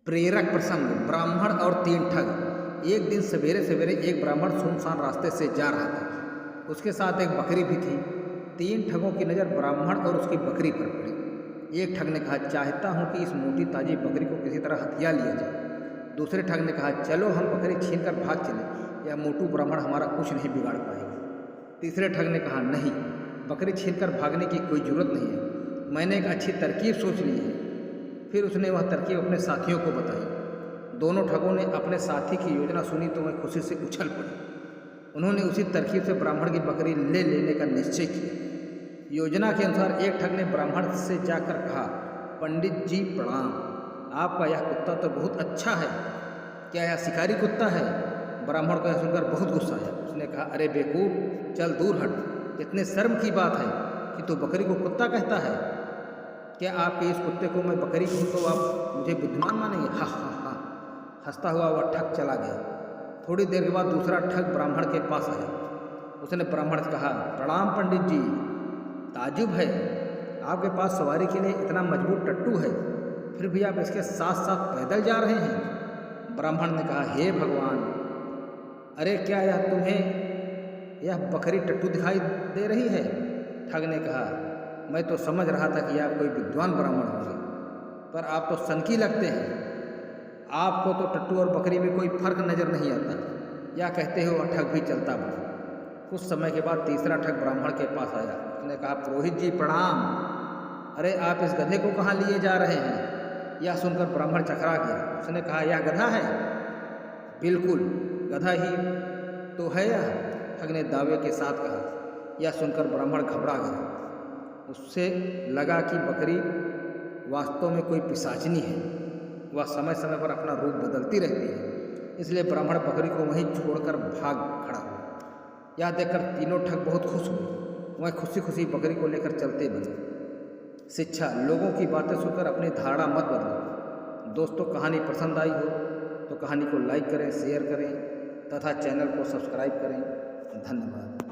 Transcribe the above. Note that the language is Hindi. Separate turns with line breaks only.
प्रेरक प्रसंग। ब्राह्मण और तीन ठग। एक दिन सवेरे सवेरे एक ब्राह्मण सुनसान रास्ते से जा रहा था। उसके साथ एक बकरी भी थी। तीन ठगों की नज़र ब्राह्मण और उसकी बकरी पर पड़ी। एक ठग ने कहा, चाहता हूँ कि इस मोटी ताजी बकरी को किसी तरह हथिया लिया जाए। दूसरे ठग ने कहा, चलो हम बकरी छीन कर भाग चले, यह मोटू ब्राह्मण हमारा कुछ नहीं बिगाड़ पाएगा। तीसरे ठग ने कहा, नहीं, बकरी छीन कर भागने की कोई जरूरत नहीं है, मैंने एक अच्छी तरकीब सोच ली है। फिर उसने वह तरकीब अपने साथियों को बताई। दोनों ठगों ने अपने साथी की योजना सुनी तो वह खुशी से उछल पड़े। उन्होंने उसी तरकीब से ब्राह्मण की बकरी ले लेने का निश्चय किया। योजना के अनुसार एक ठग ने ब्राह्मण से जाकर कहा, पंडित जी प्रणाम, आपका यह कुत्ता तो बहुत अच्छा है, क्या यह शिकारी कुत्ता है? ब्राह्मण को यह सुनकर बहुत गुस्सा आया। उसने कहा, अरे बेवकूफ़, चल दूर हट, इतने शर्म की बात है कि तू बकरी को कुत्ता कहता है। क्या आपके इस कुत्ते को मैं बकरी कहूँ तो आप मुझे बुद्धिमान मानेंगे? हा हा हा। हंसता हुआ वह ठग चला गया। थोड़ी देर के बाद दूसरा ठग ब्राह्मण के पास आया। उसने ब्राह्मण से कहा, प्रणाम पंडित जी, ताजुब है, आपके पास सवारी के लिए इतना मजबूत टट्टू है, फिर भी आप इसके साथ साथ पैदल जा रहे हैं। ब्राह्मण ने कहा, हे भगवान, अरे क्या यह तुम्हें यह बकरी टट्टू दिखाई दे रही है? ठग ने कहा, मैं तो समझ रहा था कि आप कोई विद्वान ब्राह्मण होंगे, पर आप तो सनकी लगते हैं। आपको तो टट्टू और बकरी में कोई फर्क नजर नहीं आता। या कहते हो वह ठग भी चलता बना। कुछ समय के बाद तीसरा ठग ब्राह्मण के पास आया। उसने कहा, पुरोहित जी प्रणाम, अरे आप इस गधे को कहाँ लिए जा रहे हैं? यह सुनकर ब्राह्मण चकरा गया। उसने कहा, यह गधा है? बिल्कुल गधा ही तो है यह, ठग ने दावे के साथ कहा। यह सुनकर ब्राह्मण घबरा गया। उससे लगा कि बकरी वास्तव में कोई पिशाचनी है, वह समय समय पर अपना रूप बदलती रहती है। इसलिए ब्राह्मण बकरी को वहीं छोड़कर भाग खड़ा हुआ। यह देखकर तीनों ठग बहुत खुश हुए। वह खुशी खुशी बकरी को लेकर चलते बने। शिक्षा, लोगों की बातें सुनकर अपनी धारणा मत बदलो। दोस्तों, कहानी पसंद आई हो तो कहानी को लाइक करें, शेयर करें तथा चैनल को सब्सक्राइब करें। धन्यवाद।